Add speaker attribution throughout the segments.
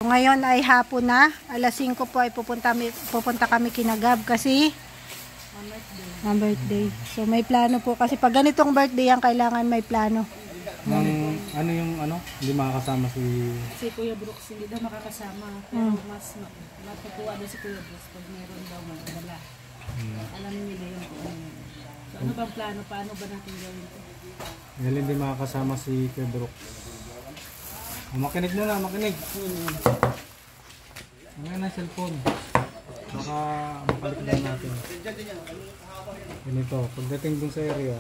Speaker 1: Ngayon ay hapon na, alas 5 po ay pupunta kami kina Gab kasi ang birthday. So may plano po kasi pag ganitong birthday ang kailangan may plano.
Speaker 2: Ano yung hindi makakasama
Speaker 3: si Kuya Brooks, hindi daw makakasama. Pero mas matutuwa daw si Kuya Brooks pag meron daw magdala. Alam nila yung kung ano. So ano bang plano? Paano ba natin gawin ito?
Speaker 2: Dahil hindi makakasama si Kuya Brooks. Makinig na, makinig. Ngayon na cellphone. Baka makalik na natin. Ganito, pagdating dun sa area,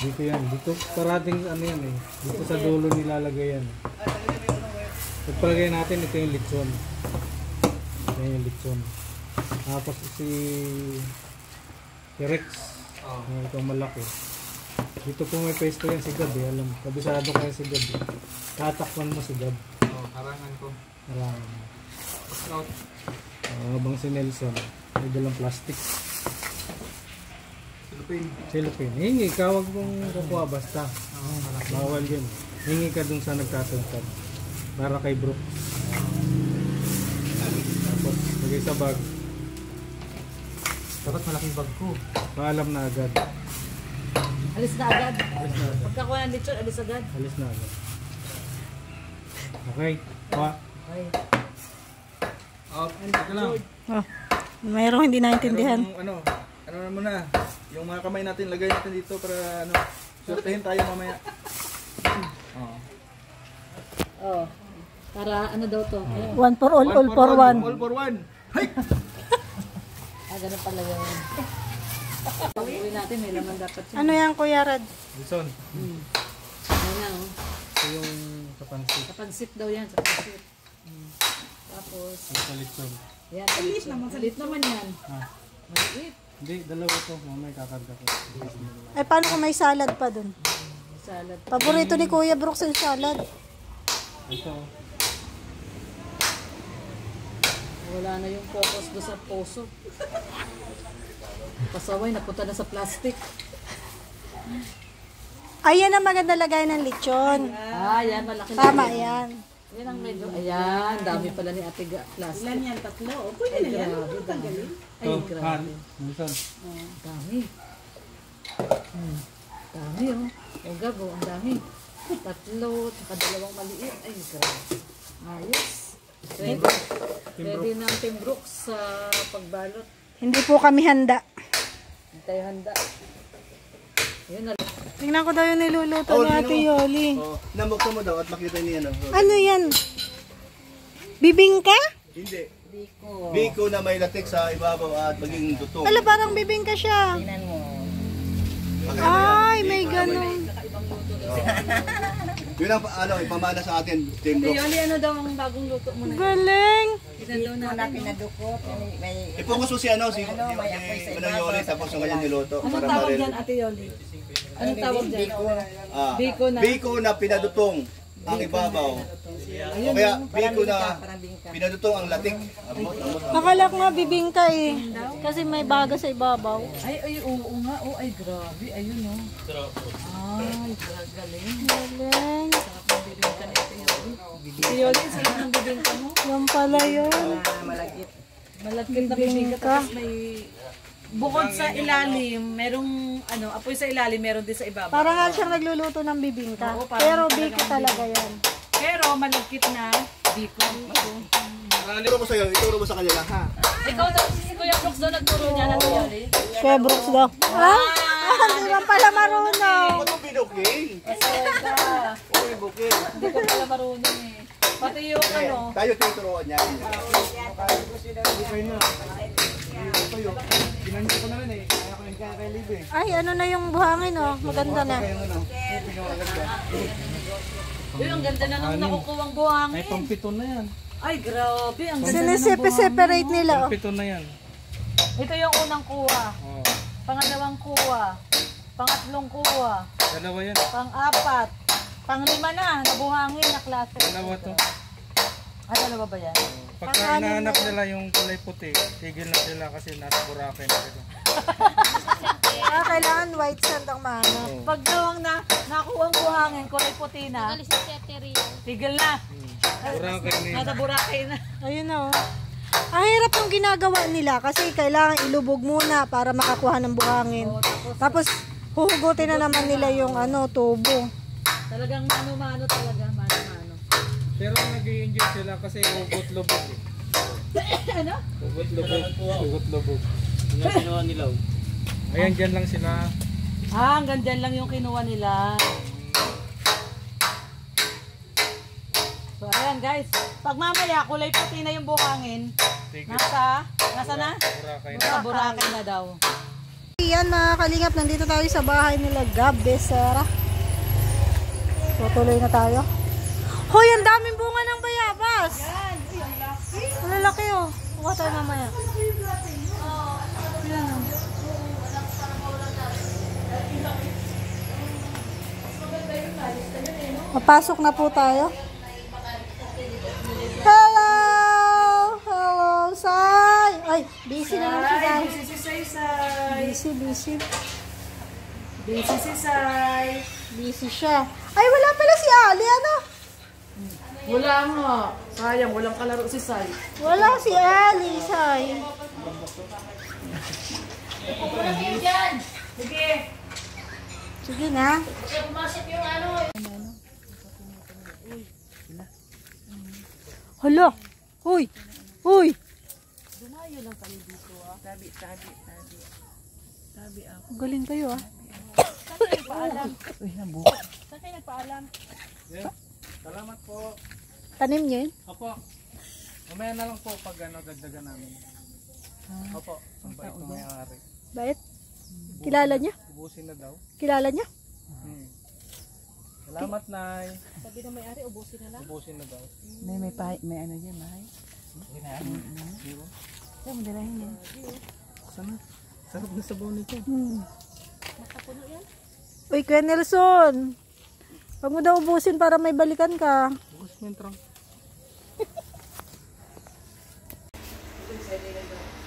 Speaker 2: dito yan. Dito parating yan eh. Dito sa dulo nilalagay yan. Pagpalagay natin, ito yung litson. Ito yung litson. Tapos si Rex. Itong malaki. Dito po may pesto yan si Gab eh. Alam, kabisado ko yan si Gab eh. Tatakpan mo si Gab.
Speaker 4: Harangan ko.
Speaker 2: Harangan.
Speaker 4: Scout.
Speaker 2: Habang si Nelson, may dalang plastic. Cellophane. Hingi ka, wag mong kukuha basta. Bawal yun. Hingi ka dun sa nagtatagtag. Para kay Brooke. Tapos, lagay sa bag.
Speaker 4: Dapat malaking bag ko.
Speaker 2: Paalam na agad.
Speaker 3: Alis na agad.
Speaker 2: Alis na agad.
Speaker 3: Pagkakuha ng lechon, alis agad.
Speaker 2: Alis na agad. Okay.
Speaker 3: Okay.
Speaker 4: Ito lang.
Speaker 1: Oh, mayroong hindi naintindihan.
Speaker 4: Ano muna, yung mga kamay natin, lagay natin dito para sortehin tayo mamaya.
Speaker 3: Oh. Para ano daw to?
Speaker 1: One for all for one.
Speaker 4: All for one. Hay!
Speaker 3: Ganun pala yun. Pag-uwi natin, may laman dapat yun.
Speaker 1: Ano yan, Kuya Rad?
Speaker 2: Wilson.
Speaker 3: Ano na, oh.
Speaker 2: Ito yung kapansit.
Speaker 3: Kapag-sit daw yan, kapag-sit. Tapos,
Speaker 2: Sa litson.
Speaker 3: yan, maliit naman. Maliit naman yan. Maliit.
Speaker 2: Hindi, dalawa to. Mamay kakarga ko.
Speaker 1: Ay, paano kung may salad pa dun?
Speaker 3: Salad.
Speaker 1: Paborito ni Kuya Brooks yung salad.
Speaker 2: Ito.
Speaker 3: Wala na yung focus doon sa poso. Pasaway, napunta na sa plastic.
Speaker 1: Ayan ang maganda lagay ng lechon.
Speaker 3: Yan, malaki na.
Speaker 1: Tama yan.
Speaker 3: Yan ang medyo, ayan, dami pala ni Ate plastic. Ilan yan, tatlo? O, pwede na yan. Ay, grabe.
Speaker 2: Wilson.
Speaker 3: Dami. Dami, oh. O, Gabo, ang dami. Tatlo, tsaka dalawang maliit. Ay, grabe. Ayos. Ready na ang Team Brooks sa pagbalot.
Speaker 1: Hindi po kami handa.
Speaker 3: Hindi tayo handa. Yun na.
Speaker 1: Tingnan ko daw yung niluluto ni Ate Yoli.
Speaker 4: Nambuksan mo daw at makita niya
Speaker 1: Ano yan? Bibingka?
Speaker 4: Hindi.
Speaker 3: Biko.
Speaker 4: Biko na may latex sa ibabaw at maging dutong.
Speaker 1: Ala, parang bibingka siya.
Speaker 3: Tingnan mo.
Speaker 1: Ay, may ganun.
Speaker 4: Yun ang ipamana sa atin, Team
Speaker 3: Ate
Speaker 4: Brooks.
Speaker 3: Yoli, ano daw ang bagong luto mo na?
Speaker 1: Galing.
Speaker 3: Tingnan daw natin.
Speaker 5: Pinadukot, may
Speaker 4: I-focus mo si Manang Yoli tapos yung kanyang niluto.
Speaker 3: Anong tawag dyan, Ate Yoli? Anong tawag dyan? Biko na.
Speaker 4: Biko na pinadutong ang ibabaw. O kaya biko na pinadutong ang latik.
Speaker 1: Akala ko nga bibingka eh. Kasi may baga sa ibabaw.
Speaker 3: Ay, oo nga. Oh, ay, grabe. Ayun, oh. Ay, galing.
Speaker 1: Galing.
Speaker 3: Sarap ng bibingka ni Ate Yoli. Ate Yoli, sarap ng bibingka mo.
Speaker 1: Yan pala yun.
Speaker 5: malagit.
Speaker 3: Malagkit na bibingka. Tapos may bukod sa ilalim, merong apoy sa ilalim, meron din sa ibabaw.
Speaker 1: Parang nga siyang nagluluto ng bibingka.
Speaker 3: Oo, parang
Speaker 1: Pero
Speaker 3: talagang
Speaker 1: biko talaga yan.
Speaker 3: Pero malagkit na biko.
Speaker 4: Ituro ko sa'yo, ituro mo sa kanila ha.
Speaker 3: Ikaw daw, si Kuya Brooks daw nagturo niya na Yoli.
Speaker 1: Kuya Brooks daw. Hindi man pala marunong.
Speaker 4: Ano binuking? Uy, buking.
Speaker 3: Hindi ko pala marunong eh. Pati yung
Speaker 4: Tayo tinuturoan niya. Ginanyo ko na rin eh. Kaya ko yung kakailib eh.
Speaker 1: Ay, ano na yung buhangin oh. Maganda na.
Speaker 3: Uy, ang ganda na nung nakukuwang buhangin.
Speaker 2: Ay, pang-pito na yan.
Speaker 3: Ay, grabe. Ang ganda na ng
Speaker 1: Sinisipe-separate nila oh.
Speaker 2: Pang-pito na yan.
Speaker 3: Ito yung unang kuha.
Speaker 2: Oh.
Speaker 3: Pangalawang kuha. Pangatlong kuha.
Speaker 2: Dalawa yan.
Speaker 3: Pang-apat. Pang-lima na. Nabuhangin na klase.
Speaker 2: Dalawa to.
Speaker 3: Dalawa ba yan?
Speaker 2: Pagka hinahanap nila yung kulay puti, tigil na sila kasi nasa Boracay na sila.
Speaker 1: Kailangan white sand ang mahanap.
Speaker 3: Pag gawang nakuha ang buhangin, kulay puti na, tigil na.
Speaker 2: Boracay na yun.
Speaker 3: Nasa Boracay na.
Speaker 1: Ayun na oh. Ang hirap yung ginagawa nila kasi kailangan ilubog muna para makakuha ng buhangin. Tapos huhugutin na naman nila yung tubo.
Speaker 3: Talagang mano-mano talaga, mano-mano.
Speaker 2: Pero nag-i-enjoy sila kasi hugot-lubog eh.
Speaker 3: Ano?
Speaker 2: Hugot-lubog. Yan kinuha nila. Ayan, dyan lang sila.
Speaker 3: Hanggang dyan lang yung kinuha nila. So, ayan guys. Pag mamaya, kulay puti na yung buhangin. Nasa na?
Speaker 2: Boracay na.
Speaker 3: Nasa Boracay na daw.
Speaker 1: Yan mga kalingap, nandito tayo sa bahay nila Gab Becerra. So tuloy na tayo. Hoy, ang daming bunga ng bayabas. Ang lalaki oh. Kuha tayo mamaya. Yan oh. Papasok na po tayo. Hello! Hello, Sai! Ay, busy na naman si Sai.
Speaker 3: Si Sai.
Speaker 1: Busy.
Speaker 3: Busy si Sai.
Speaker 1: Busy siya. Ay, wala pala si Ali, ano?
Speaker 3: Wala nga. Sayang, walang kalaro si Sai.
Speaker 1: Wala si Ali, Sai.
Speaker 3: Sige.
Speaker 1: Sige na. Hala. Uy. Uy.
Speaker 3: Dumayo lang kami dito ah. Tabi. Tabi ako.
Speaker 1: Galing kayo ah.
Speaker 3: Saan kayo nagpaalam? Uy, nabuka. Saan kayo nagpaalam?
Speaker 2: Yeah. Salamat po.
Speaker 1: Tanim niyo yun?
Speaker 2: Opo. Mamaya na lang po pag dagdagan namin. Opo. Ang bait ng may-ari.
Speaker 1: Bait? Kilala niya?
Speaker 2: Ubusin na daw.
Speaker 1: Kilala niya?
Speaker 2: Salamat, Nay.
Speaker 3: Sabi na may-ari, ubusin na lang.
Speaker 2: Ubusin na daw.
Speaker 3: May ano dyan, may. Saan mo dalahin yan?
Speaker 2: Sana? Sarap na sabaw nito.
Speaker 3: Makapuno yan?
Speaker 1: Uy, Kuya Nelson. Huwag mo daw ubusin para may balikan ka.
Speaker 2: Ubus mo yung trunk.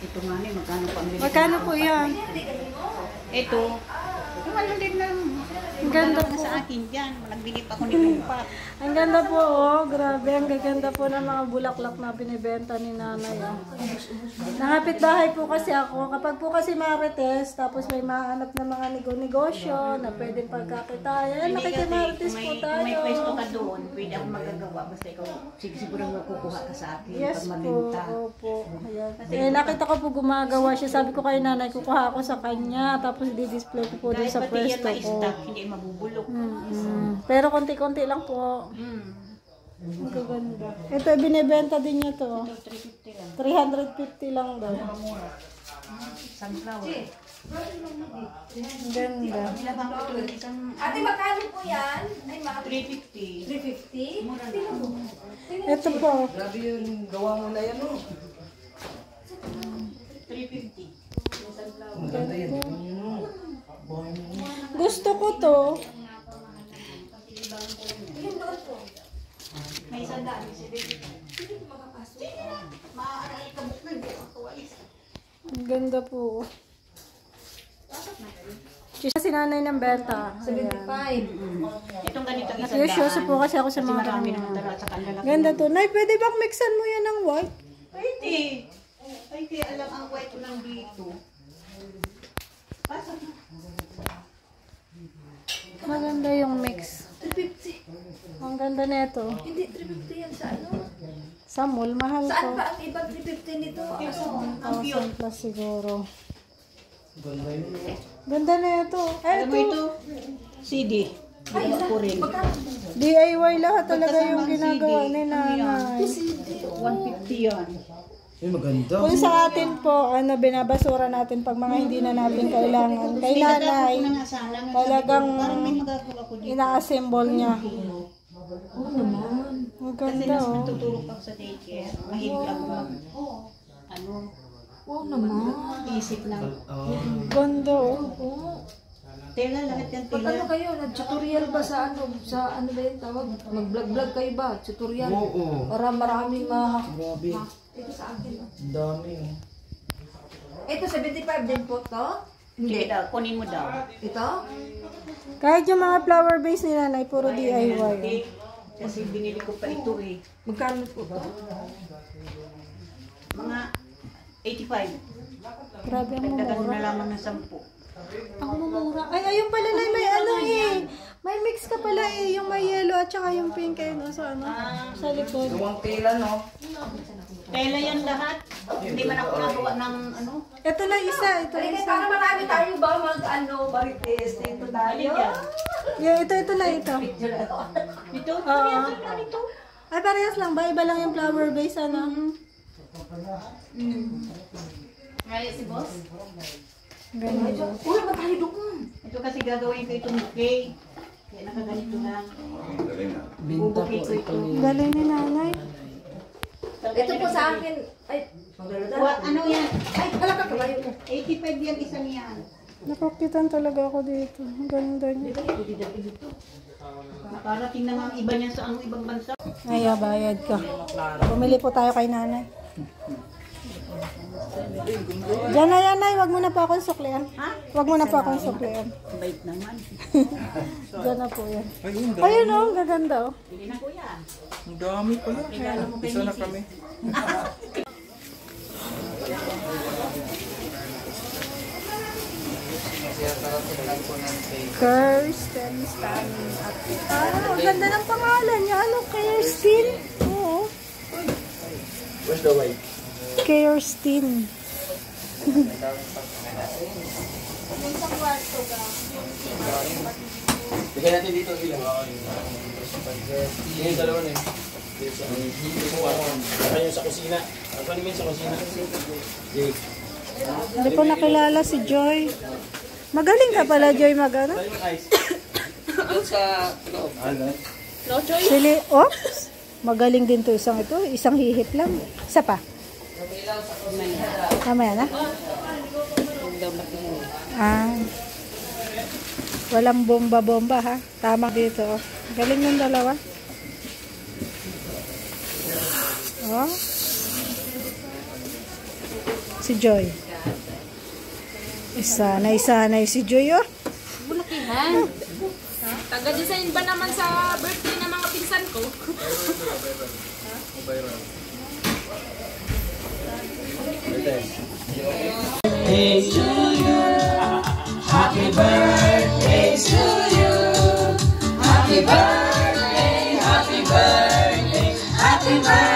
Speaker 5: Ito nga ni, magkano pa ang
Speaker 1: Magkano po yan?
Speaker 5: Ito, kung ano din lang.
Speaker 1: Ang ganda po.
Speaker 5: Sa akin dyan, nagbili pa ako ni Lumpa.
Speaker 1: Ang ganda po, oh. Grabe, ang gaganda po ng mga bulaklak na binibenta ni nanay. Oh. Nakapit bahay po kasi ako. Kapag po kasi marites, tapos may mahanap na mga negosyo na pwedeng pagkakitaan. Nakikimarites po tayo.
Speaker 5: Kung may pwesto ka doon, pwede ako magagawa. Basta ikaw, siguro makukuha ka sa akin
Speaker 1: Yes
Speaker 5: pag
Speaker 1: po,
Speaker 5: mabinta.
Speaker 1: opo. Ayan. Eh, nakita ko po gumagawa siya. Sabi ko kay nanay, kukuha ako sa kanya. Tapos di-display ko po doon sa
Speaker 5: Pati yan
Speaker 1: pwesto ko.
Speaker 5: ma-stock, hindi mabubulok.
Speaker 1: Pero konti-konti lang po. Ang gaganda. Ito, binibenta din niya to.
Speaker 5: 350 lang.
Speaker 1: 350 lang daw.
Speaker 5: Sunflower.
Speaker 1: Ang ganda.
Speaker 5: Ilabang ko ito. Isang
Speaker 6: Ate, magkano po yan? Ay,
Speaker 5: 350.
Speaker 6: 350?
Speaker 5: Mura lang.
Speaker 1: Ito po.
Speaker 5: Grabe yung gawa mo na yan, oh. 350.
Speaker 1: Gusto ko to.
Speaker 5: May isang daan.
Speaker 1: Ang ganda po. Si nanay ng benta.
Speaker 6: 75.
Speaker 5: Itong ganito isang
Speaker 1: Seryoso po kasi ako sa mga
Speaker 5: marami
Speaker 1: ganyan.
Speaker 5: naman talaga sa kanila.
Speaker 1: Ganda to. Nay, pwede bang mixan mo yan ng white?
Speaker 5: Pwede. Ay, kaya alam ang white ko lang dito. Pasok na.
Speaker 1: Maganda yung mix.
Speaker 6: 350.
Speaker 1: Ang ganda nito.
Speaker 6: Hindi, 350 yan sa ano?
Speaker 1: Sa mall, mahal
Speaker 6: Saan
Speaker 1: ko.
Speaker 6: ba ang ibang 350 nito? Ano?
Speaker 1: 1,000 plus siguro. Ganda na ito.
Speaker 5: Alam mo ito? CD. Ginawa ko rin.
Speaker 1: DIY lahat talaga yung ginagawa ni nanay.
Speaker 5: 150 yan.
Speaker 1: Kung sa atin po, binabasura natin pag mga hindi na natin kailangan. Kay nanay, talagang ina-assemble niya.
Speaker 6: Oo naman.
Speaker 1: Ang
Speaker 5: Kasi
Speaker 1: ganda
Speaker 5: nas
Speaker 1: oh.
Speaker 5: natutulog ako sa daycare. Mahilig ako mag... Ano?
Speaker 6: Oo naman.
Speaker 5: Isip ng...
Speaker 1: Ganda oh.
Speaker 5: Tela, lahat yan
Speaker 6: Pag
Speaker 5: tela.
Speaker 6: ano kayo, nag-tutorial ba sa ano? Sa ano ba yung tawag? Mag-vlog-vlog kayo ba? Tutorial? Oo. Para maraming ito sa akin. Ang dami. Ito, 75 din po to?
Speaker 5: Hindi daw, kunin mo daw.
Speaker 6: Ito?
Speaker 1: Kahit yung mga flower base ni nanay, puro DIY.
Speaker 5: Okay. Kasi binili ko pa ito eh.
Speaker 6: Magkano po ba?
Speaker 5: Mga 85.
Speaker 1: Grabe ang
Speaker 5: Dagdagan mo
Speaker 1: mumura.
Speaker 5: na lamang ng 10.
Speaker 1: Ang mumura. Ay, ayun pala na may ano eh. May mix ka pala eh. Yung may yellow at saka yung pink eh. No? Sa ano? Sa likod.
Speaker 4: Yung tela, no?
Speaker 5: Tela yan lahat. Hindi man ako nagawa ng ano.
Speaker 1: Ito lang isa. Ito lang
Speaker 6: Ay,
Speaker 1: isa.
Speaker 6: para marami tayo ba marites dito tayo?
Speaker 1: Yeah, ito na ito.
Speaker 5: Ito,
Speaker 1: Oo.
Speaker 5: ito.
Speaker 1: Ay, parehas lang ba? Iba lang yung flower base, ano?
Speaker 3: Kaya si boss?
Speaker 1: Ganyan.
Speaker 6: Uy, ba't tayo doon?
Speaker 5: Ito kasi gagawin ko itong bouquet. Kaya nakaganito lang. Bubukay ko ito.
Speaker 1: Galing ni nanay.
Speaker 6: Ito po sa akin. Ay,
Speaker 5: Ano yan?
Speaker 6: ay, wala ka kabayo mo.
Speaker 5: 85 yan, isa niyan.
Speaker 1: Nakukitan talaga ako dito. Ang ganda niya.
Speaker 5: Nakarating na nga ang iba niyan sa ibang bansa.
Speaker 1: Ay, bayad ka. Bumili po tayo kay nanay. Diyan na yan, nay. Huwag mo na po akong suklian.
Speaker 5: Ha?
Speaker 1: Huwag mo na po akong suklian.
Speaker 5: Bait naman.
Speaker 1: Diyan na po yan. Ayun o, ang gaganda o.
Speaker 5: Bili na kuya.
Speaker 2: Ang dami pala. Isa na kami.
Speaker 1: Kirsten Stanley. Ah, ang ganda ng pangalan niya. Ano, Kirsten? Oo.
Speaker 4: Where's the white?
Speaker 1: Kirsten.
Speaker 4: Bigyan natin dito ilan. Yung dalawa na yun. Saka yung sa kusina. Saan yung sa kusina?
Speaker 1: Hindi ko nakilala si Joy. Magaling ka pala, Joy, mag-ano?
Speaker 4: Sa loob.
Speaker 1: Sili, oops. Magaling din to isang ito. Isang hihit lang. Isa pa. Mamaya na? Ah. Walang bomba-bomba ha. Tama dito. Oh. Galing ng dalawa. Oh. Si Joy. Isanay si Joy oh.
Speaker 3: Bulakihan. Taga-design ba naman sa birthday ng mga pinsan ko?
Speaker 7: Happy birthday to you. Happy birthday, happy birthday, happy birthday.